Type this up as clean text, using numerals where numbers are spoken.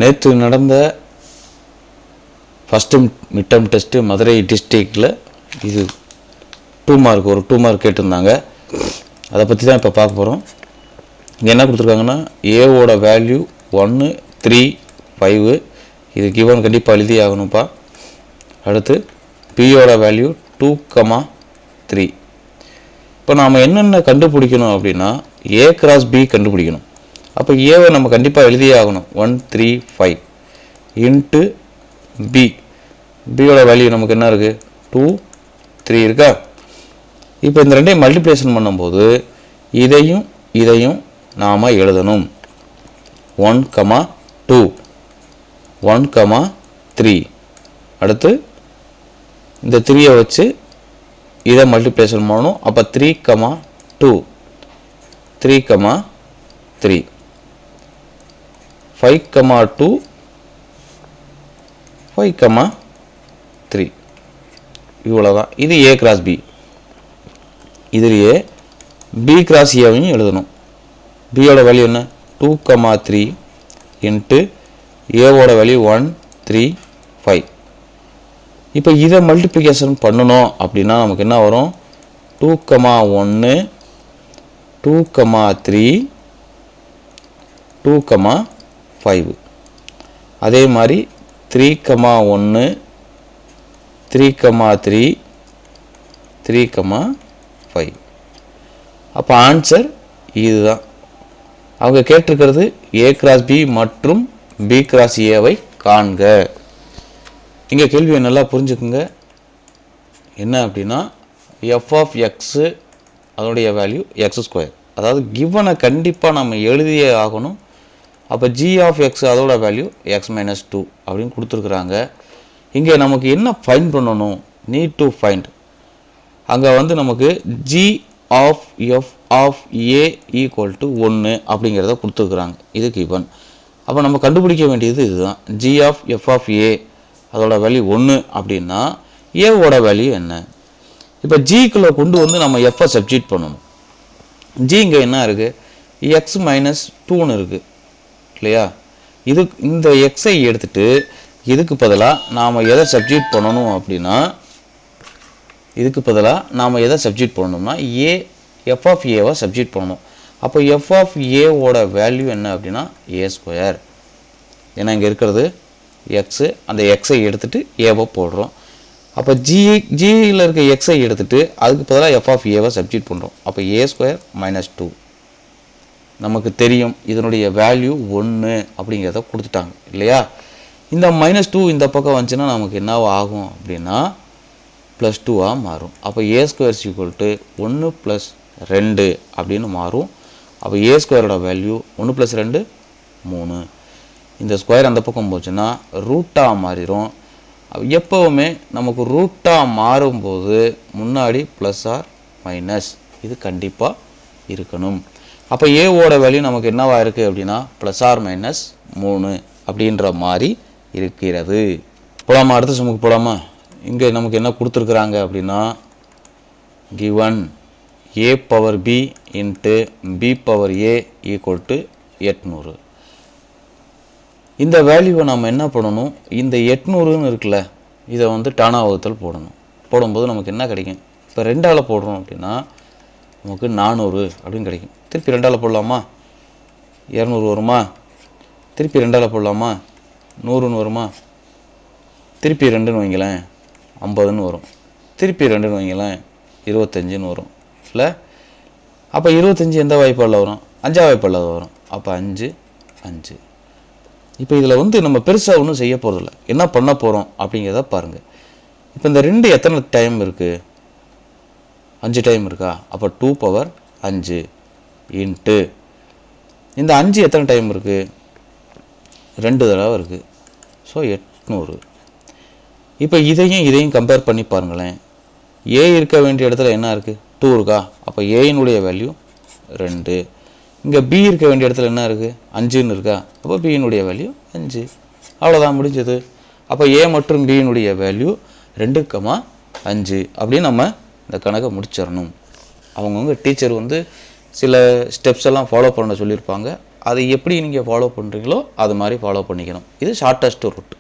நேற்று நடந்த first mid term test Madurai டிஸ்ட்ரிக்டில் இது 2 மார்க் ஒரு 2 மார்க் கேட்டிருந்தாங்க. அதை பற்றி தான் இப்போ பார்க்க போகிறோம். இங்கே என்ன கொடுத்துருக்காங்கன்னா ஏவோட வேல்யூ 1 3 5 இது கிவன் கண்டிப்பாக எழுதி ஆகணும்ப்பா. அடுத்து பியோட வேல்யூ 2, 3. இப்போ நாம் என்னென்ன கண்டுபிடிக்கணும் அப்படின்னா ஏ கிராஸ் பி கண்டுபிடிக்கணும். அப்போ ஏவை நம்ம கண்டிப்பாக எழுதியே ஆகணும். 1 3 5 இன்ட்டு பி. பியோட வேல்யூ நமக்கு என்ன இருக்குது 2 3 இருக்கா. இப்போ இந்த ரெண்டையும் மல்டிப்ளிகேஷன் பண்ணும்போது இதையும் நாம் எழுதணும். 1 2 1 3. அடுத்து இந்த 3யை வச்சு இதை மல்டிப்ளிகேஷன் பண்ணணும். அப்போ 3 2 3 3 5 2 5 3 இவ்வளோதான். இது ஏ கிராஸ் பி. இதுலேயே பி கிராஸ் ஏவையும் எழுதணும். பியோட வேல்யூ என்ன 2 3 இன்ட்டு ஏவோட வேல்யூ 1 3 5. இப்போ இதை மல்டிப்ளிகேஷன் பண்ணணும் அப்படின்னா நமக்கு என்ன வரும் 2 1 2 3 2 5. அதே மாதிரி 3 1 3 3 3 5. அப்போ ஆன்சர் இதுதான். அவங்க கேட்டிருக்கிறது ஏ கிராஸ் பி மற்றும் பி கிராஸ் ஏவை காண்க. இங்கே கேள்வியை நல்லா புரிஞ்சுக்குங்க. என்ன அப்படின்னா எஃப் ஆஃப் எக்ஸு அதனுடைய வேல்யூ x². அதாவது கிவனை கண்டிப்பாக நம்ம எழுதியே ஆகணும். அப்போ ஜி ஆஃப் எக்ஸ் அதோட வேல்யூ x - 2 அப்படின்னு கொடுத்துருக்குறாங்க. இங்கே நமக்கு என்ன ஃபைண்ட் பண்ணணும் நீட் டு ஃபைண்ட். அங்கே நமக்கு g of f of a equal to 1 அப்படிங்கிறத கொடுத்துருக்குறாங்க. இது கிவன். அப்போ நம்ம கண்டுபிடிக்க வேண்டியது இதுதான். ஜி ஆஃப் எஃப் ஆஃப் ஏ அதோட வேல்யூ 1 அப்படின்னா ஏவோட வேல்யூ என்ன. இப்போ ஜிக்குள்ளே கொண்டு நம்ம எஃப்ஐ சப்ஸ்டிட் பண்ணணும். ஜி இங்கே என்ன இருக்குது x - 2ன்னு இருக்குது இல்லையா. இந்த எக்ஸை எடுத்துகிட்டு இதுக்கு பதிலாக நாம் எதை சப்ஸ்டிட் பண்ணணும் அப்படின்னா ஏ எஃப் ஆஃப் ஏவை சப்ஸ்டிட் பண்ணணும். அப்போ எஃப் ஆஃப் ஏவோட வேல்யூ என்ன அப்படின்னா a². ஏன்னா இங்கே இருக்கிறது எக்ஸு. அந்த எக்ஸை எடுத்துகிட்டு ஏவை போடுறோம். அப்போ ஜியில் இருக்க எக்ஸை எடுத்துகிட்டு அதுக்கு பதிலாக எஃப் ஆஃப் ஏவை சப்ஸ்டிட் பண்ணுறோம். அப்போ a² - 2 நமக்கு தெரியும். இதனுடைய வேல்யூ 1 அப்படிங்கிறத கொடுத்துட்டாங்க இல்லையா. இந்த -2 இந்த பக்கம் வந்துச்சுன்னா நமக்கு என்ன ஆகும் அப்படின்னா +2 மாறும். அப்போ a² = 1 + 2 அப்படின்னு மாறும். அப்போ a² வேல்யூ 1 + 2 3. இந்த ஸ்கொயர் அந்த பக்கம் போச்சுன்னா ரூட்டாக மாறிடும். எப்போவுமே நமக்கு ரூட்டாக மாறும்போது முன்னாடி ப்ளஸ் ஆர் மைனஸ் இது கண்டிப்பாக இருக்கணும். அப்போ ஏவோட வேல்யூ நமக்கு என்னவா இருக்குது அப்படின்னா +or-3 அப்படின்ற மாதிரி இருக்கிறது. போலாமா, அடுத்த சமுக்கு போலாமா. இங்கே நமக்கு என்ன கொடுத்துருக்குறாங்க அப்படின்னா கிவன் a/b × b/a = 800. இந்த வேல்யூவை நம்ம என்ன பண்ணணும், இந்த 800ன்னு இருக்குல்ல இதை டானா வகுத்தல் போடணும். போடும்போது நமக்கு என்ன கிடைக்கும், இப்போ 2ஆல் போடுறோம் அப்படின்னா நமக்கு 400 அப்படின்னு கிடைக்கும். திருப்பி 2ஆல் போடலாமா 200 வருமா. திருப்பி 2ஆல் போடலாமா 100ன்னு வருமா. திருப்பி 2ன்னு வைங்களேன் 50ன்னு வரும். திருப்பி 2ன்னு வைங்களேன் 25ன்னு வரும் இல்லை. அப்போ 25 எந்த வாய்ப்பாடில் வரும், 5ஆம் வாய்ப்பாடில் வரும். அப்போ 5 5. இப்போ இதில் நம்ம பெருசாக ஒன்றும் செய்ய போகிறதில்ல. என்ன பண்ண போகிறோம் அப்படிங்கிறத பாருங்கள். இப்போ இந்த 2 எத்தனை டைம் இருக்குது, 5 டைம் இருக்கா. அப்போ 2⁴ இன்ட்டு இந்த 5 எத்தனை டைம் இருக்குது, 2 தடவை இருக்குது. ஸோ 800. இப்போ இதையும் கம்பேர் பண்ணி பாருங்களேன். ஏ இருக்க வேண்டிய இடத்துல என்ன இருக்குது 2 இருக்கா. அப்போ ஏயினுடைய வேல்யூ 2. இங்கே பி இருக்க வேண்டிய இடத்துல என்ன இருக்குது 5ன்னு இருக்கா. அப்போ பியினுடைய வேல்யூ 5. அவ்வளோதான், முடிஞ்சது. அப்போ ஏ மற்றும் பியினுடைய வேல்யூ 2, 5 அப்படின்னு நம்ம இந்த கணக்கை முடிச்சிடணும். அவங்கவுங்க டீச்சர் சில ஸ்டெப்ஸ் எல்லாம் ஃபாலோ பண்ண சொல்லியிருப்பாங்க. அதை எப்படி நீங்கள் ஃபாலோ பண்ணுறீங்களோ அது மாதிரி ஃபாலோ பண்ணிக்கணும். இது ஷார்ட்டஸ்ட் ரூட்.